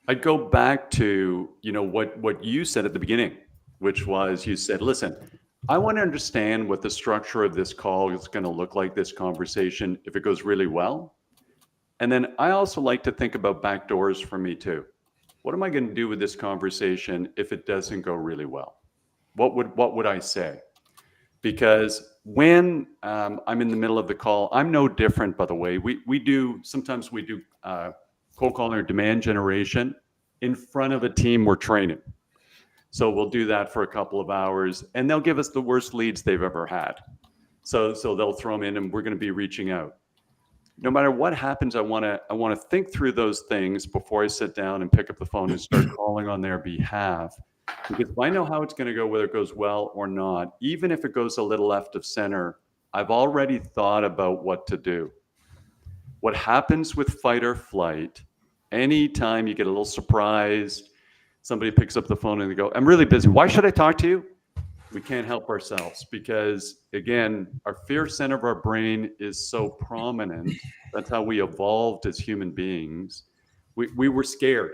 I'd go back to, what you said at the beginning, which was you said, listen, I want to understand what the structure of this call is going to look like, this conversation, if it goes really well. And then I also like to think about back doors for me too. What am I going to do with this conversation if it doesn't go really well? What would I say? Because when I'm in the middle of the call, I'm no different, by the way. Sometimes we do cold calling or demand generation in front of a team we're training. So we'll do that for a couple of hours, and they'll give us the worst leads they've ever had. So they'll throw them in, and we're going to be reaching out. No matter what happens, I want to think through those things before I sit down and pick up the phone and start calling on their behalf. Because if I know how it's going to go, whether it goes well or not, even if it goes a little left of center, I've already thought about what to do. What happens with fight or flight, anytime you get a little surprised, somebody picks up the phone and they go, I'm really busy. Why should I talk to you? We can't help ourselves because, again, our fear center of our brain is so prominent. That's how we evolved as human beings. We were scared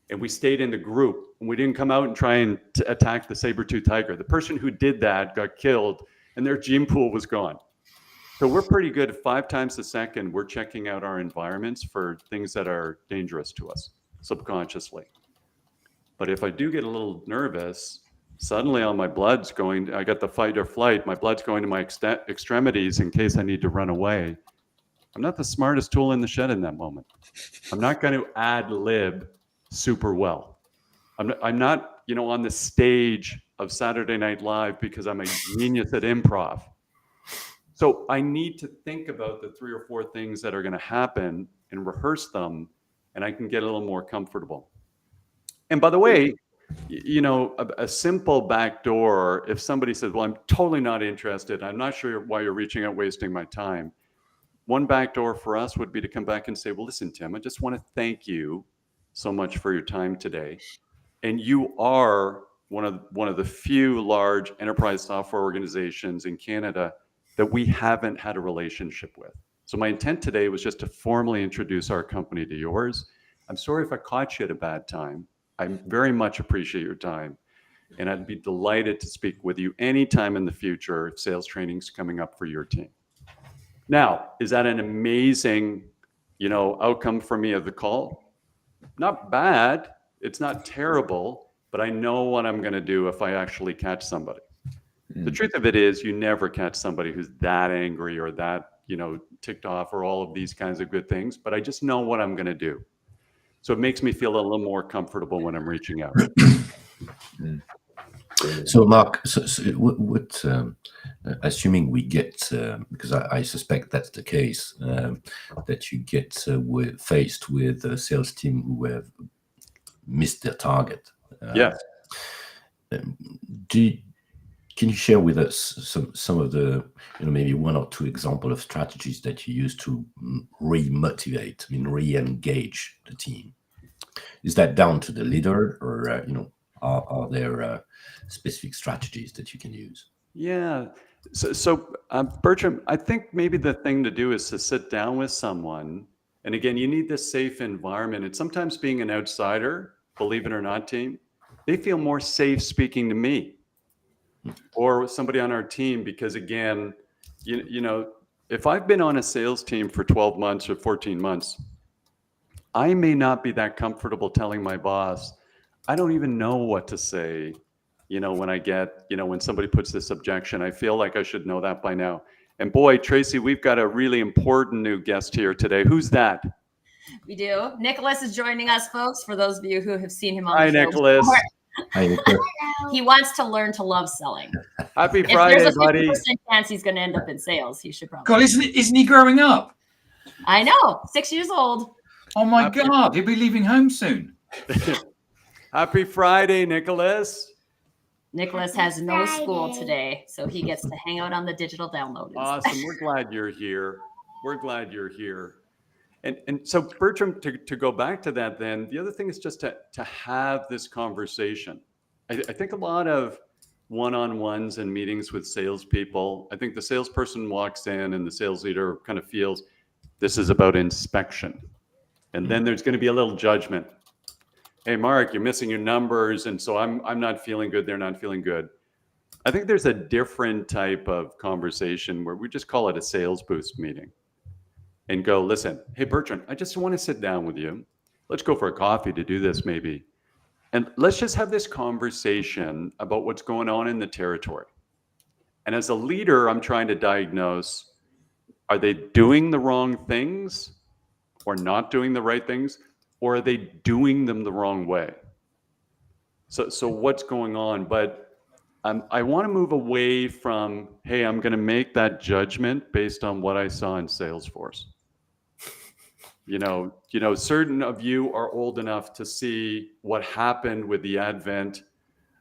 and we stayed in the group and we didn't come out and try and attack the saber-toothed tiger. The person who did that got killed and their gene pool was gone. So we're pretty good at 5 times a second. We're checking out our environments for things that are dangerous to us subconsciously. But if I do get a little nervous, suddenly all my blood's going, I got the fight or flight, my blood's going to my extremities in case I need to run away. I'm not the smartest tool in the shed in that moment. I'm not going to ad lib super well. I'm not, on the stage of Saturday Night Live because I'm a genius at improv. So I need to think about the 3 or 4 things that are going to happen and rehearse them, and I can get a little more comfortable. And by the way, a simple back door, if somebody says, well, I'm totally not interested, I'm not sure why you're reaching out, wasting my time. One back door for us would be to come back and say, well, listen, Tim, I just want to thank you so much for your time today. And you are one of the few large enterprise software organizations in Canada that we haven't had a relationship with. So my intent today was just to formally introduce our company to yours. I'm sorry if I caught you at a bad time. I very much appreciate your time. And I'd be delighted to speak with you anytime in the future if sales training's coming up for your team. Now, is that an amazing, outcome for me of the call? Not bad. It's not terrible, but I know what I'm going to do if I actually catch somebody. The truth of it is you never catch somebody who's that angry or that, ticked off or all of these kinds of good things, but I just know what I'm going to do. So it makes me feel a little more comfortable when I'm reaching out. So, Mark, what assuming we get, because I suspect that's the case, that you get faced with a sales team who have missed their target. Yes. Can you share with us some of the, maybe 1 or 2 examples of strategies that you use to re-motivate, re-engage the team? Is that down to the leader, or are there specific strategies that you can use? Yeah. So Bertram, I think maybe the thing to do is to sit down with someone. And again, you need this safe environment. And sometimes being an outsider, believe it or not, team, they feel more safe speaking to me or with somebody on our team, because again, if I've been on a sales team for 12 months or 14 months, I may not be that comfortable telling my boss, I don't even know what to say, when I get, when somebody puts this objection. I feel like I should know that by now. And boy, Tracy, we've got a really important new guest here today. Who's that? We do. Nicholas is joining us, folks, for those of you who have seen him on Hi, the show Nicholas. before. Hi, Nicholas. He wants to learn to love selling. Happy If Friday, there's a 50% buddy. chance he's going to end up in sales, he should probably. God, isn't he growing up? I know, 6 years old. Oh my God, he'll be leaving home soon. Happy Friday, Nicholas. Nicholas has no school today, so he gets to hang out on the digital download. Awesome. We're glad you're here. We're glad you're here. And so Bertram, to go back to that, then the other thing is just to have this conversation. I think a lot of one-on-ones and meetings with salespeople, I think the salesperson walks in and the sales leader kind of feels, This is about inspection. And then there's going to be a little judgment. Hey, Mark, you're missing your numbers. And so I'm not feeling good. They're not feeling good. I think there's a different type of conversation where we just call it a sales boost meeting and go, listen, hey, Bertrand, I just want to sit down with you. Let's go for a coffee to do this maybe. And let's just have this conversation about what's going on in the territory. And as a leader, I'm trying to diagnose, are they doing the wrong things or not doing the right things, or are they doing them the wrong way? So what's going on? But I want to move away from, hey, I'm going to make that judgment based on what I saw in Salesforce. You know, certain of you are old enough to see what happened with the advent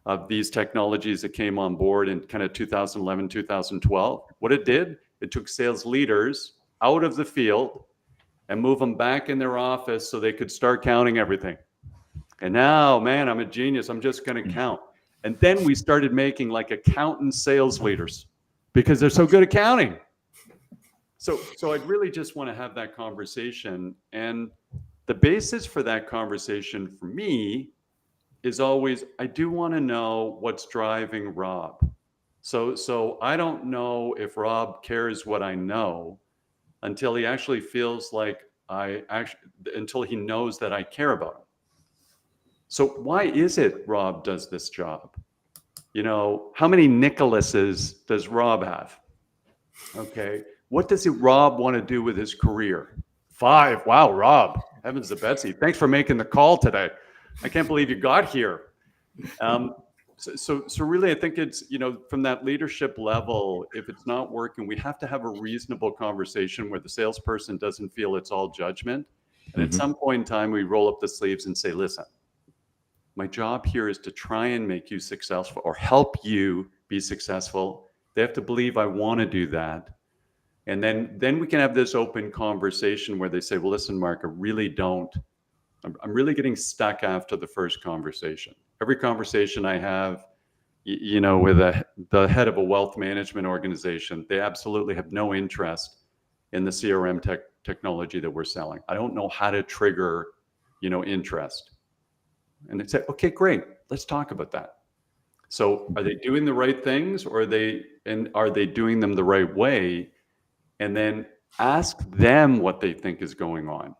of these technologies that came on board in kind of 2011, 2012. What it did, it took sales leaders out of the field and move them back in their office so they could start counting everything. And now, man, I'm a genius. I'm just going to count. And then we started making like accountant sales leaders because they're so good at counting. So I'd really just want to have that conversation. And the basis for that conversation for me is always, I do want to know what's driving Rob. So I don't know if Rob cares what I know until he actually feels like until he knows that I care about him. So why is it Rob does this job? You know, how many Nicholases does Rob have? Okay. What does Rob want to do with his career? 5. Wow, Rob. Heavens to Betsy. Thanks for making the call today. I can't believe you got here. So really, I think it's, you know, from that leadership level, if it's not working, we have to have a reasonable conversation where the salesperson doesn't feel it's all judgment. And at some point in time, we roll up the sleeves and say, listen, my job here is to try and make you successful or help you be successful. They have to believe I want to do that. And then we can have this open conversation where they say, well, listen, Mark, I'm really getting stuck after the first conversation. Every conversation I have, you know, with the head of a wealth management organization, they absolutely have no interest in the CRM technology that we're selling. I don't know how to trigger, you know, interest. And they say, okay, great, let's talk about that. So are they doing the right things, or are they doing them the right way? And then ask them what they think is going on.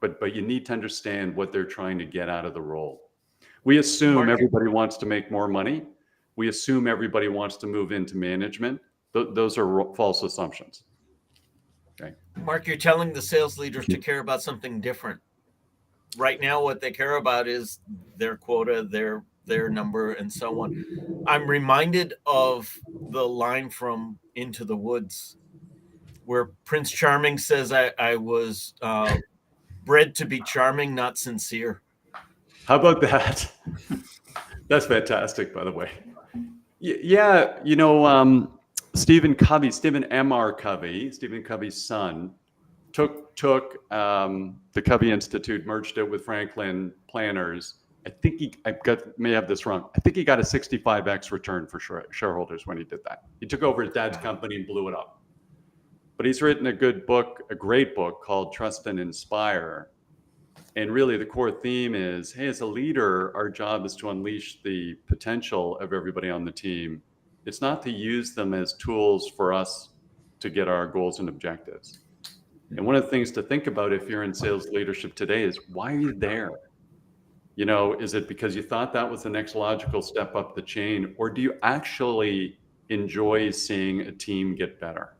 But you need to understand what they're trying to get out of the role. We assume everybody wants to make more money. We assume everybody wants to move into management. Those are false assumptions. Okay. Mark, you're telling the sales leaders to care about something different. Right now, what they care about is their quota, their number, and so on. I'm reminded of the line from Into the Woods, where Prince Charming says, I was bred to be charming, not sincere. How about that? That's fantastic, by the way. Yeah, you know, Stephen M.R. Covey, Stephen Covey's son, took the Covey Institute, merged it with Franklin Planners. I think may have this wrong. I think he got a 65x return for shareholders when he did that. He took over his dad's company and blew it up. But he's written a great book called Trust and Inspire. And really the core theme is, hey, as a leader, our job is to unleash the potential of everybody on the team. It's not to use them as tools for us to get our goals and objectives. And one of the things to think about if you're in sales leadership today is, why are you there? You know, is it because you thought that was the next logical step up the chain, or do you actually enjoy seeing a team get better?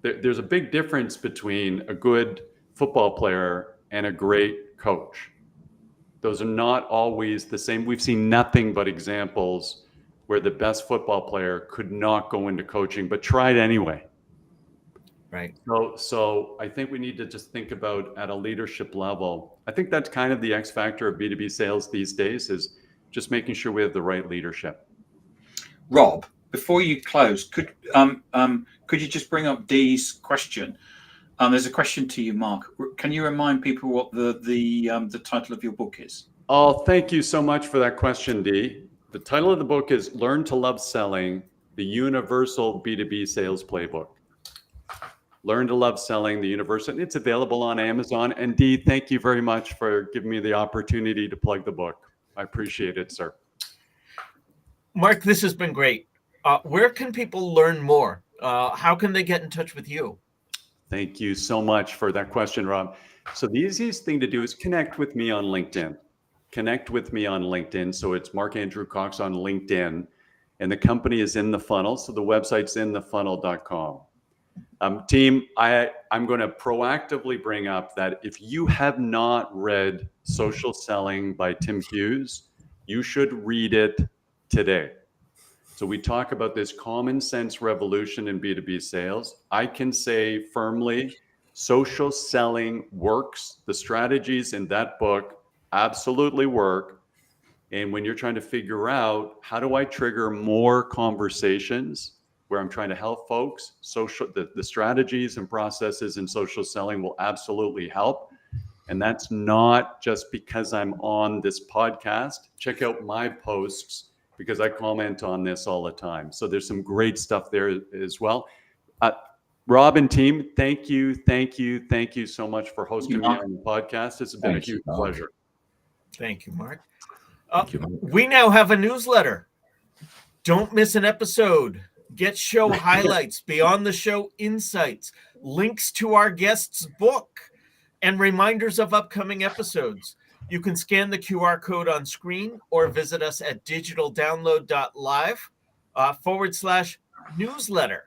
There's a big difference between a good football player and a great coach. Those are not always the same. We've seen nothing but examples where the best football player could not go into coaching, but tried anyway. Right. So I think we need to just think about at a leadership level. I think that's kind of the X factor of B2B sales these days, is just making sure we have the right leadership. Rob, before you close, could you just bring up Dee's question? There's a question to you, Mark. Can you remind people what the title of your book is? Oh, thank you so much for that question, Dee. The title of the book is Learn to Love Selling, the Universal B2B Sales Playbook. Learn to Love Selling, the University. It's available on Amazon. And Dee, thank you very much for giving me the opportunity to plug the book. I appreciate it, sir. Mark, this has been great. Where can people learn more? How can they get in touch with you? Thank you so much for that question, Rob. So the easiest thing to do is connect with me on LinkedIn. Connect with me on LinkedIn. So it's Mark Andrew Cox on LinkedIn. And the company is In the Funnel. So the website's inthefunnel.com. Team, I'm going to proactively bring up that if you have not read Social Selling by Tim Hughes, you should read it today. So we talk about this common sense revolution in B2B sales. I can say firmly, social selling works. The strategies in that book absolutely work. And when you're trying to figure out how do I trigger more conversations where I'm trying to help folks, the strategies and processes in social selling will absolutely help. And that's not just because I'm on this podcast. Check out my posts because I comment on this all the time. So there's some great stuff there as well. Rob and team, thank you so much for hosting me on the podcast. It's been a huge pleasure. Thank you, Mark. Thank you, Mark. We now have a newsletter. Don't miss an episode. Get show highlights, beyond the show insights, links to our guest's book, and reminders of upcoming episodes. You can scan the QR code on screen or visit us at digitaldownload.live /newsletter.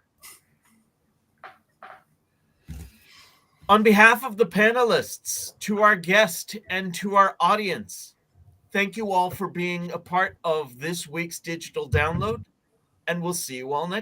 On behalf of the panelists, to our guest, and to our audience, thank you all for being a part of this week's Digital Download, and we'll see you all next